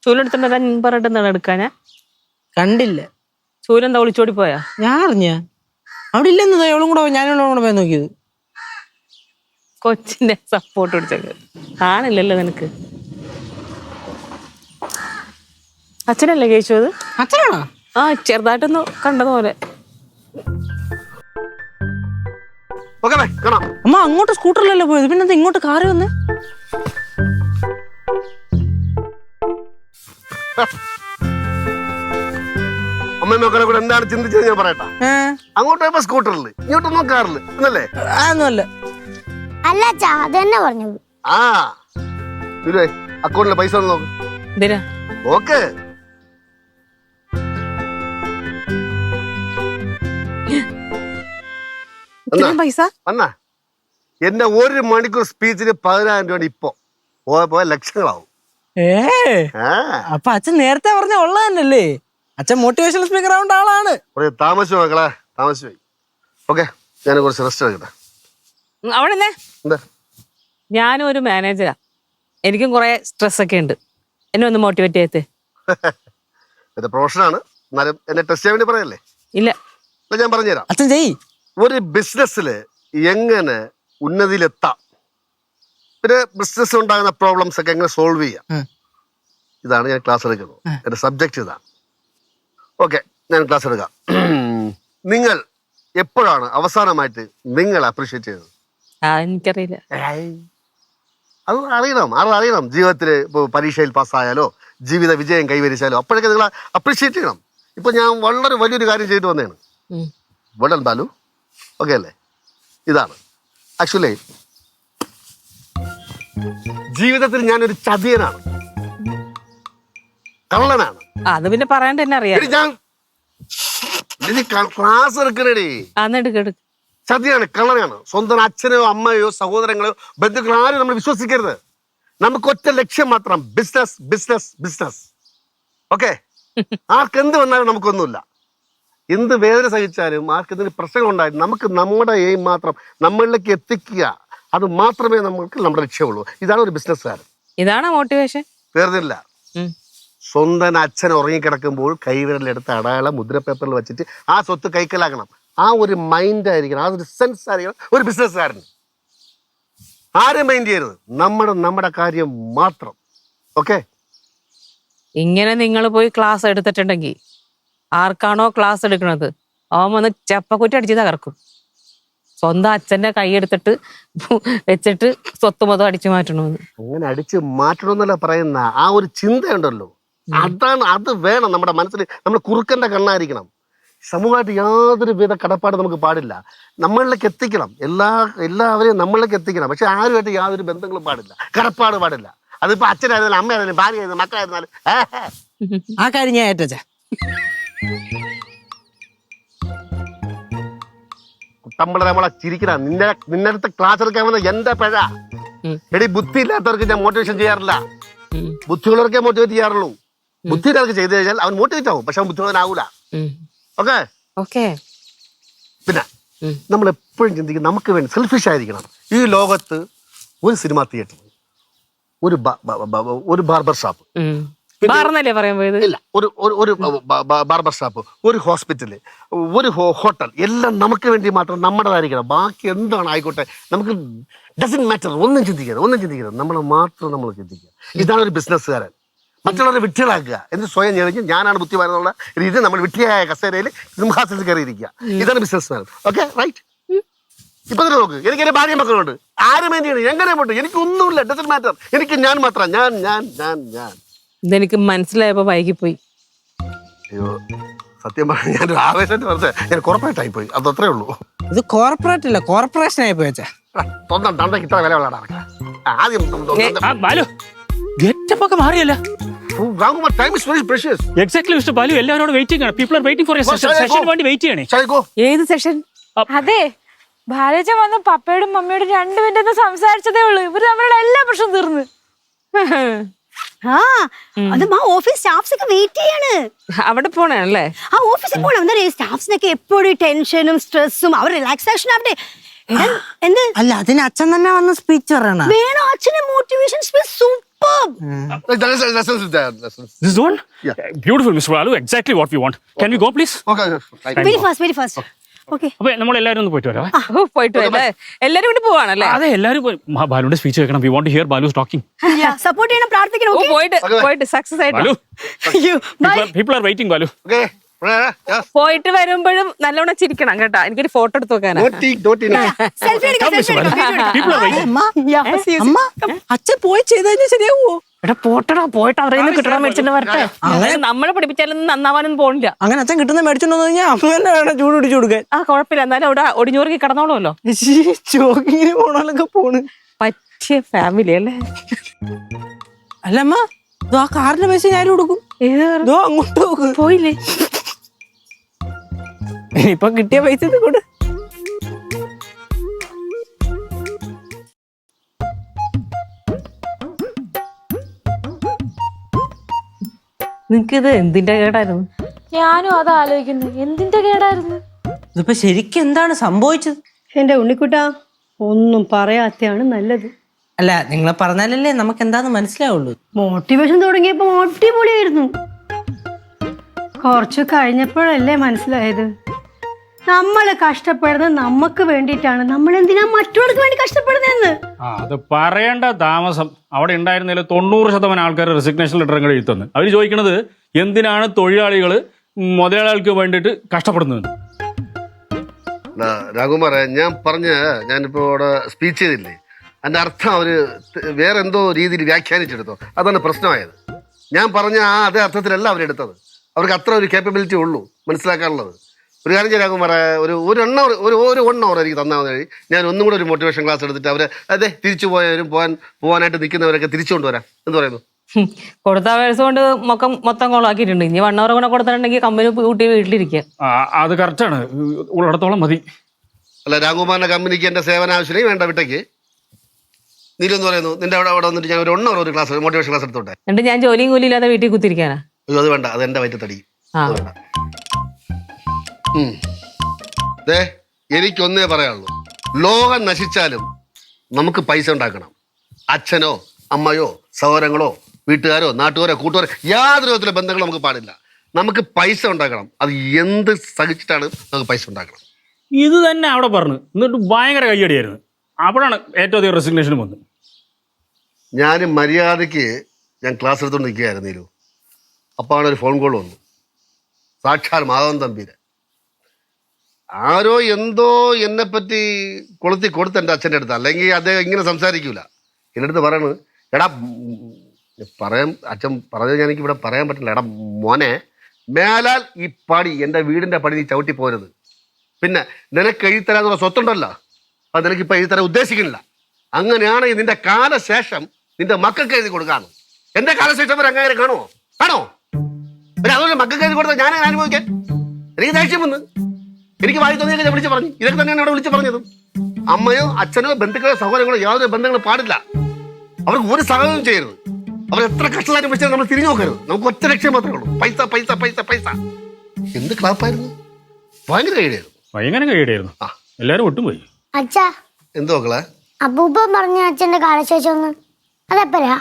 ചൂലെടുത്തിട്ട് പറഞ്ഞിട്ട് എടുക്കാനാ? കണ്ടില്ല. ചൂലെന്താ ഒളിച്ചോടി പോയാ? ഞാൻ അറിഞ്ഞ അവിടെ ഇല്ലെന്നതാ. എവളും കൂടെ ഞാനും കൂടെ പോയി നോക്കിയത്. കൊച്ചിന്റെ സപ്പോർട്ട് പിടിച്ചത് കാണില്ലല്ലോ നിനക്ക്. അച്ഛനല്ലേ കേശു അത്? അച്ഛനാണോ? ആ, ചെറുതായിട്ടൊന്ന് കണ്ടതുപോലെ. അമ്മ അങ്ങോട്ട് സ്കൂട്ടറിലല്ലേ പോയത്, പിന്നെന്താ ഇങ്ങോട്ട് കാറ് വന്ന്? അമ്മയും മക്കളെ കൂടെ എന്താണ് ചിന്തിച്ചത് ഞാൻ പറയട്ടെ. അങ്ങോട്ട് പോയപ്പോ സ്കൂട്ടറിൽ, ഇങ്ങോട്ടൊന്നും കാറില് എന്നല്ലേ? അതൊന്നുമല്ല. അല്ല അച്ഛാ, അത് തന്നെ പറഞ്ഞത്. ആ അക്കൗണ്ടിലെ പൈസ ഒന്ന് നോക്ക്. എന്തിനാ? ഓക്കെ. പൈസ വന്നാ എന്റെ 1 മണിക്കൂർ സ്പീച്ചിന് 10,000 രൂപ. ഇപ്പൊ പോയ ലക്ഷങ്ങളാവും. അപ്പൊ അച്ഛൻ നേരത്തെ പറഞ്ഞ ഉള്ളത് തന്നെയല്ലേ? അച്ഛൻ മോട്ടിവേഷണൽ സ്പീക്കർ ആവേണ്ട ആളാണ്. താമസിച്ചു മക്കളെ, താമസിച്ചു. ഓക്കെ, ഞാൻ കുറച്ച് റെസ്റ്റ് എടുക്കട്ടെ. അവിടെ എന്താ? ഞാനും ഒരു മാനേജരാ, എനിക്കും കുറെ സ്ട്രെസ് ഒക്കെ ഉണ്ട്. എന്നെ ഒന്ന് മോട്ടിവേറ്റ് ചെയ്തേ. ഇത് പ്രൊഫഷനാണ്, എന്നാലും എന്നെ ടെസ്റ്റ് ചെയ്യാൻ വേണ്ടി പറയല്ലേ? ഇല്ല, ഞാൻ പറഞ്ഞുതരാം. അച്ഛൻ ചെയ്യ്. ഒരു ബിസിനസ്സില് എങ്ങനെ ഉന്നതിയിലെത്താം, പിന്നെ ബിസിനസ് ഉണ്ടാകുന്ന പ്രോബ്ലംസ് ഒക്കെ എങ്ങനെ സോൾവ് ചെയ്യാം, ഇതാണ് ഞാൻ ക്ലാസ് എടുക്കുന്നത്. എന്റെ സബ്ജക്റ്റ് ഇതാണ്. ഓക്കെ, ഞാൻ ക്ലാസ് എടുക്കാം. നിങ്ങൾ എപ്പോഴാണ് അവസാനമായിട്ട് നിങ്ങൾ അപ്രീഷിയേറ്റ് ചെയ്തത്? എനിക്കറിയില്ല. അത് അറിയണം. ജീവിതത്തിൽ ഇപ്പോൾ പരീക്ഷയിൽ പാസ്സായാലോ ജീവിത വിജയം കൈവരിച്ചാലോ അപ്പോഴൊക്കെ നിങ്ങൾ അപ്രീഷിയേറ്റ് ചെയ്യണം. ഇപ്പൊ ഞാൻ വളരെ വലിയൊരു കാര്യം ചെയ്തിട്ട് വന്നതാണ്. Well done Balu. ഓക്കെ അല്ലേ? ഇതാണ് ആക്ച്വലി ജീവിതത്തിൽ ഞാനൊരു ചതിയനാണ്, കള്ളനാണ്. അത് പിന്നെ പറയാണ്ട് തന്നെ അറിയാം. ഞാൻ ക്ലാസ് എടുക്കണേടി. ചതിയാണ്, കള്ളനാണ്. സ്വന്തം അച്ഛനോ അമ്മയോ സഹോദരങ്ങളോ ബന്ധുക്കളോ ആരും നമ്മൾ വിശ്വസിക്കരുത്. നമുക്ക് ഒറ്റ ലക്ഷ്യം മാത്രം, ബിസിനസ് ബിസിനസ് ബിസിനസ്. ഓക്കെ, ആർക്കെന്ത് വന്നാലും നമുക്കൊന്നുമില്ല. എന്ത് വേദന സഹിച്ചാലും ആർക്കെന്തെങ്കിലും പ്രശ്നങ്ങൾ ഉണ്ടായാലും നമുക്ക് നമ്മുടെ എയിം മാത്രം നമ്മളിലേക്ക് എത്തിക്കുക. അത് മാത്രമേ നമുക്ക് നമ്മുടെ ലക്ഷ്യമുള്ളൂ. ഇതാണ് ഒരു ബിസിനസ്സുകാരൻ. ഇതാണ് മോട്ടിവേഷൻ. വേറെയില്ല. സ്വന്തം അച്ഛൻ ഉറങ്ങിക്കിടക്കുമ്പോൾ കൈവിരലെടുത്ത് അടയാളം മുദ്ര പേപ്പറിൽ വെച്ചിട്ട് ആ സ്വത്ത് കൈക്കലാക്കണം. ആ ഒരു മൈൻഡ് ആയിരിക്കണം, ആ ഒരു സെൻസ് ആയിരിക്കണം ഒരു ബിസിനസ്സുകാരൻ. ആരും മൈൻഡ് ചെയ്യരുത്, നമ്മുടെ കാര്യം മാത്രം. ഓക്കെ, ഇങ്ങനെ നിങ്ങൾ പോയി ക്ലാസ് എടുത്തിട്ടുണ്ടെങ്കിൽ ആർക്കാണോ ക്ലാസ് എടുക്കുന്നത് അവൻ വന്ന് ചപ്പക്കുറ്റി അടിച്ച് തകർക്കും. സ്വന്തം അച്ഛന്റെ കൈ എടുത്തിട്ട് വെച്ചിട്ട് സ്വത്ത് മൊത്തം അടിച്ചു മാറ്റണമെന്ന്. അങ്ങനെ അടിച്ച് മാറ്റണമെന്നല്ല പറയുന്ന, ആ ഒരു ചിന്തയുണ്ടല്ലോ, അതാണ്. അത് വേണം നമ്മുടെ മനസ്സിൽ. നമ്മൾ കുറുക്കന്റെ കണ്ണായിരിക്കണം. സമൂഹമായിട്ട് യാതൊരു വിധ കടപ്പാട് നമുക്ക് പാടില്ല. നമ്മളിലേക്ക് എത്തിക്കണം, എല്ലാവരെയും നമ്മളിലേക്ക് എത്തിക്കണം. പക്ഷെ ആരുമായിട്ട് യാതൊരു ബന്ധങ്ങളും പാടില്ല, കടപ്പാട് പാടില്ല. അതിപ്പോ അച്ഛനായിരുന്നാലും അമ്മയായിരുന്നാലും ഭാര്യയായിരുന്നാലും മക്കളായിരുന്നാലും. ആ കാര്യം ഞാൻ ഏറ്റച്ച. കുട്ടമ്പള നമ്മളെ ചിരിക്കണം. നിന്റെ അടുത്ത് ക്ലാസ് എടുക്കാൻ വന്ന എന്റെ പിഴ. എടി, ബുദ്ധി ഇല്ലാത്തവർക്ക് ഞാൻ മോട്ടിവേഷൻ ചെയ്യാറില്ല. ബുദ്ധിയുള്ളവർക്കേ മോട്ടിവേറ്റ് ചെയ്യാറുള്ളൂ. ബുദ്ധി ഇല്ലാത്തവർക്ക് ചെയ്തു കഴിഞ്ഞാൽ അവൻ മോട്ടിവേറ്റ് ആവും, പക്ഷെ അവൻ ബുദ്ധിയുള്ളവനാവൂല. ഓക്കെ. പിന്നെ നമ്മൾ എപ്പോഴും ചിന്തിക്കും നമുക്ക് വേണ്ടി സെൽഫിഷ് ആയിരിക്കണം. ഈ ലോകത്ത് ഒരു സിനിമാ തിയേറ്റർ, ഒരു ബാർബർ ഷോപ്പ് ഇല്ല, ഒരു ബാർബർ ഷോപ്പ്, ഒരു ഹോസ്പിറ്റല്, ഒരു ഹോട്ടൽ, എല്ലാം നമുക്ക് വേണ്ടി മാത്രം നമ്മുടേതായിരിക്കണം. ബാക്കി എന്താണ് ആയിക്കോട്ടെ, നമുക്ക് ഡസന്റ് മാറ്റർ. ഒന്നും ചിന്തിക്കരുത്, നമ്മൾ മാത്രം നമ്മൾ ചിന്തിക്കുക. ഇതാണ് ഒരു ബിസിനസ്സുകാരൻ. മറ്റുള്ളവരെ വിട്ടികളാക്കുക, എന്ന് സ്വയം ഞെളിഞ്ഞ് ഞാനാണ് ബുദ്ധിമാനെന്നുള്ള രീതി നമ്മൾ വിട്ടിയായ കസേരയിൽ സിംഹാസനത്തിൽ കയറിയിരിക്കുക. ഇതാണ് ബിസിനസ്സുകാരൻ. Okay, right? ഇപ്പൊ തന്നെ നോക്ക്, എനിക്ക് എന്റെ ഭാര്യ മക്കളുണ്ട്. ആരും വേണ്ടിയാണ്, എങ്ങനെ പോട്ടെ, എനിക്കൊന്നുമില്ല. Doesn't matter. എനിക്ക് ഞാൻ മാത്രം, ഞാൻ. ഇതെനിക്ക് മനസ്സിലായപ്പോ വൈകിപ്പോയി. അയ്യോ, സത്യം പറഞ്ഞ ഞാനൊരു ആവേശമായിട്ട് പറഞ്ഞ ഞാൻ കോർപ്പറേറ്റ് ആയി പോയി. അത് അത്രേ ഉള്ളൂ. ഇത് കോർപ്പറേറ്റ് അല്ല, കോർപ്പറേഷൻ ആയി പോയച്ചാ. സ്വന്തം തന്തയ്ക്ക് ഇത്ര വില ഉള്ളതാണ്. ആദ്യം ഗെറ്റപ്പൊക്കെ മാറിയല്ല. Time is very precious. Exactly mister Balu, എല്ലാവരോടും വെയിറ്റിംഗ് ആണ്. People are waiting for a session വേണ്ടി വെയിറ്റ് ചെയ്യണേ. ഏത് സെഷൻ? അതെ, ബാലജൻ വന്ന് പപ്പയോടും മമ്മിയോടും 2 മിനിറ്റ് സംസാരിച്ചതേ ഉള്ളൂ. ഇവര് തമ്മിലുള്ള എല്ലാ പ്രശ്നവും തീർന്ന്. അത് ഓഫീസ് സ്റ്റാഫ്സ് ഒക്കെ വെയിറ്റ് ചെയ്യാണ്. അവിടെ പോണല്ലേ? ആ ഓഫീസിൽ പോണം. എന്താ സ്റ്റാഫ്സിനൊക്കെ എപ്പോഴും ടെൻഷനും സ്ട്രെസ്സും, അവർ റിലാക്സേഷൻ ആവട്ടെ. എന്ത് അല്ല, അതിന് അച്ഛൻ തന്നെ വന്ന് സ്പീച്ച് പറയണം. വേണോ? അച്ഛന്റെ motivation speech superb. Lessons is there. Lessons. This one? Yeah. Beautiful, Mr. Balu. Exactly what we want. Can we go, please? Okay. Very fast, very fast. Okay. അപ്പൊ നമ്മൾ എല്ലാവരും ഒന്ന് പോയിട്ട് വരാം. പോയിട്ട് വരല്ലേ? എല്ലാരും കൂടി പോവാണല്ലേ? അതെ എല്ലാവരും ബാലുവിന്റെ സ്പീച്ച് കേൾക്കണം. We want to hear Balu's talking. Yeah, support ചെയ്യണം, പ്രാർത്ഥിക്കണം. ഓ Okay. പോയിട്ട് സക്സസ് ആയിട്ട് Balu, You. Bye. people are waiting, Balu. Okay. Yes. പോയിട്ട് വരുമ്പോഴും നല്ലോണം ചിരിക്കണം കേട്ടാ. എനിക്കൊരു ഫോട്ടോ എടുത്ത് വെക്കാനാ. Don't eat. Selfie എടുക്കാം, Come, Mr. selfie Balu. എടുക്കാം. People are waiting. അമ്മ Yeah, see you. അമ്മ അച്ഛൻ പോയി ചെയ്ത് കഴിഞ്ഞാൽ ശരിയാവോ? എടാ പോട്ടടാ, പോയിട്ട് അവരെ കിട്ടണം മേടിച്ചിട്ട് വരട്ടെ. നമ്മളെ പഠിപ്പിച്ചാലൊന്നും നന്നാവാനൊന്നും പോണില്ല. അങ്ങനെ അച്ഛൻ കിട്ടുന്ന മേടിച്ചോണ്ട് വന്നു കഴിഞ്ഞാൽ അമ്മ തന്നെ വേണം ചൂട് പിടിച്ചു കൊടുക്കാൻ. ആ കുഴപ്പമില്ല, എന്നാലും അവിടെ ഒടിഞ്ഞോറുക്കി കിടന്നോളൂല്ലോ. ജോഗിങ്ങിന് പോണാലൊക്കെ പോണ്. പറ്റിയ ഫാമിലി അല്ലേ? അല്ല അമ്മ, ഇതോ ആ കാറിന്റെ പൈസ ഞാൻ കൊടുക്കും. ഇതോ അങ്ങോട്ട് നോക്ക്. പോയില്ലേ? ഇപ്പൊ കിട്ടിയ പൈസ ഇത് കൊടു. നിനക്കിത് എന്തിന്റെ കേടായിരുന്നു? ഞാനും അത് ആലോചിക്കുന്നു, എന്തിന്റെ കേടായിരുന്നു? ഇതിപ്പോ ശരിക്കും എന്താണ് സംഭവിച്ചത്? എന്റെ ഉണ്ണിക്കുട്ടാ, ഒന്നും പറയാത്തയാണ് നല്ലത്. അല്ല, നിങ്ങളെ പറഞ്ഞാലല്ലേ നമുക്ക് എന്താന്ന് മനസ്സിലാവുള്ളൂ. മോട്ടിവേഷൻ തുടങ്ങിയപ്പോ അടിപൊളിയായിരുന്നു. കുറച്ചു കഴിഞ്ഞപ്പോഴല്ലേ മനസ്സിലായത് നമ്മള് കഷ്ടപ്പെടുന്നത് നമുക്ക് വേണ്ടിയിട്ടാണ്. നമ്മൾ എന്തിനാ മറ്റുള്ളവർക്ക് വേണ്ടി കഷ്ടപ്പെടുന്നതെന്ന്. അത് പറയേണ്ട താമസം. അവിടെ ഉണ്ടായിരുന്നതിൽ 90% ആൾക്കാർ റെസിഗ്നേഷൻ ലെറ്റർ അങ്ങോട്ട് എഴുതുന്നത്. അവർ ചോദിക്കുന്നത് എന്തിനാണ് തൊഴിലാളികൾ മുതലാളികൾക്ക് വേണ്ടിയിട്ട് കഷ്ടപ്പെടുന്നത്. രാഘുമാറെ, ഞാനിപ്പോ അവിടെ സ്പീച്ച് ചെയ്തില്ലേ, അതിന്റെ അർത്ഥം അവര് വേറെ എന്തോ രീതിയിൽ വ്യാഖ്യാനിച്ചെടുത്തോ, അതാണ് പ്രശ്നമായത്. ഞാൻ പറഞ്ഞ അതേ അർത്ഥത്തിലല്ല അവരെടുത്തത്. അവർക്ക് അത്ര ഒരു കേപ്പബിലിറ്റി ഉള്ളൂ മനസ്സിലാക്കാനുള്ളത്. ഒരു കാര്യം ചെയ്യാൻ രാഘുമാറെ, ഒരു 1 hour എനിക്ക് തന്നാൽ മതി. ഞാൻ ഒന്നും കൂടെ ഒരു മോട്ടിവേഷൻ ക്ലാസ് എടുത്തിട്ട് അവരെ തിരിച്ചു പോയവരും പോകാനായിട്ട് നിൽക്കുന്നവരൊക്കെ തിരിച്ചു കൊണ്ടുവരാം. എന്ത് പറയുന്നു? കൊടുത്ത വേഴ്സ് കൊണ്ട് മൊത്തം കോളാക്കിയിട്ടുണ്ട്. ഇനി 1 hour കൂടെ കൊടുത്തിട്ടുണ്ടെങ്കിൽ കമ്പനി കൂട്ടി വീട്ടിലിരിക്കുക. അത് കറക്റ്റാണ്, ഉള്ളിടത്തോളം മതി. അല്ല, രാഘുമാറിന്റെ കമ്പനിക്ക് എന്റെ സേവന ആവശ്യമേ വേണ്ട. വിട്ടേക്ക് നീലെന്ന് പറയുന്നു. നിന്റെ അവിടെ വന്നിട്ട് ഞാൻ ഒരു 1 hour ഒരു ക്ലാസ് മോട്ടിവേഷൻ ക്ലാസ് എടുത്തോട്ടെ. എന്നിട്ട് ഞാൻ ജോലിയും കൂലി ഇല്ലാതെ വീട്ടിൽ കുത്തിരിക്കാനാ? അയ്യോ, അത് വേണ്ട, അത് എന്റെ വയറ്റത്തടി. അത് വേണ്ട. എനിക്കൊന്നേ പറയാനുള്ളൂ, ലോകം നശിച്ചാലും നമുക്ക് പൈസ ഉണ്ടാക്കണം. അച്ഛനോ അമ്മയോ സഹോദരങ്ങളോ വീട്ടുകാരോ നാട്ടുകാരോ കൂട്ടുകാരോ യാതൊരു വിധത്തിലുള്ള ബന്ധങ്ങളും നമുക്ക് പാടില്ല. നമുക്ക് പൈസ ഉണ്ടാക്കണം. അത് എന്ത് സഹിച്ചിട്ടാണ് നമുക്ക് പൈസ ഉണ്ടാക്കണം. ഇത് തന്നെ അവിടെ പറഞ്ഞു. എന്നിട്ട് ഭയങ്കര കയ്യടിയായിരുന്നു. അപ്പോഴാണ് ഏറ്റവും അധികം റെസിഗ്നേഷനും വന്നത്. ഞാൻ മര്യാദയ്ക്ക് ക്ലാസ് എടുത്തുകൊണ്ട് നിൽക്കുകയായിരുന്നല്ലോ. അപ്പോഴാണ് ഒരു ഫോൺ കോൾ വന്നു. സാക്ഷാൽ മാധവൻ തമ്പീര്. ആരോ എന്തോ എന്നെപ്പറ്റി കൊളുത്തി കൊടുത്ത് എൻ്റെ അച്ഛൻ്റെ അടുത്ത്. അല്ലെങ്കിൽ അദ്ദേഹം ഇങ്ങനെ സംസാരിക്കൂല. എൻ്റെ അടുത്ത് പറയണത്, എടാ അച്ഛൻ പറഞ്ഞത് എനിക്ക് ഇവിടെ പറയാൻ പറ്റില്ല. എടാ മോനെ, മേലാൽ ഈ പടി എൻ്റെ വീടിൻ്റെ പടി നീ ചവിട്ടി പോരുത്. പിന്നെ നിനക്ക് എഴുതിത്തരാന്നുള്ള സ്വത്തുണ്ടല്ലോ, അത് നിനക്കിപ്പോൾ എഴുതിത്തരാൻ ഉദ്ദേശിക്കുന്നില്ല. അങ്ങനെയാണെങ്കിൽ നിന്റെ കാലശേഷം നിന്റെ മക്കൾക്ക് എഴുതി കൊടുക്കാണ്. എൻ്റെ കാലശേഷം വരെ അങ്ങനെ കാണോ? പിന്നെ അതുപോലെ മക്കൾക്ക് എഴുതി കൊടുത്താൽ ഞാൻ അനുഭവിക്കാൻ എനിക്ക് ദേഷ്യം വന്ന് എനിക്ക് വായി തോന്നിയൊക്കെ ഞാൻ വിളിച്ച് പറഞ്ഞു. ഇതൊക്കെ തന്നെയാണ് അവിടെ വിളിച്ച് പറഞ്ഞത്. അമ്മയോ അച്ഛനോ ബന്ധുക്കളോ സഹോദരങ്ങളോ യാതൊരു ബന്ധങ്ങളും പാടില്ല. അവർക്ക് ഒരു സഹായവും ചെയ്യരുത്. അവർ എത്ര കഷ്ടമായിട്ട് വിളിച്ചാൽ നമ്മൾ തിരിഞ്ഞു നോക്കരുത്. നമുക്ക് ഒറ്റ ലക്ഷ്യം മാത്രമേ ഉള്ളൂ, പൈസ പൈസ പൈസ പൈസ. എന്ത് ക്ലാപ്പായിരുന്നു, ഭയങ്കര കൈഡിയായിരുന്നു. ഭയങ്കര കൈയടിയായിരുന്നു. എല്ലാവരും ഒട്ടും പോയി. അച്ഛാ, എന്തോ മക്കളെ? അപ്പൂപ്പൻ പറഞ്ഞ അച്ഛന്റെ കാലശേഷം ഒന്ന് അതെപ്പോഴാ?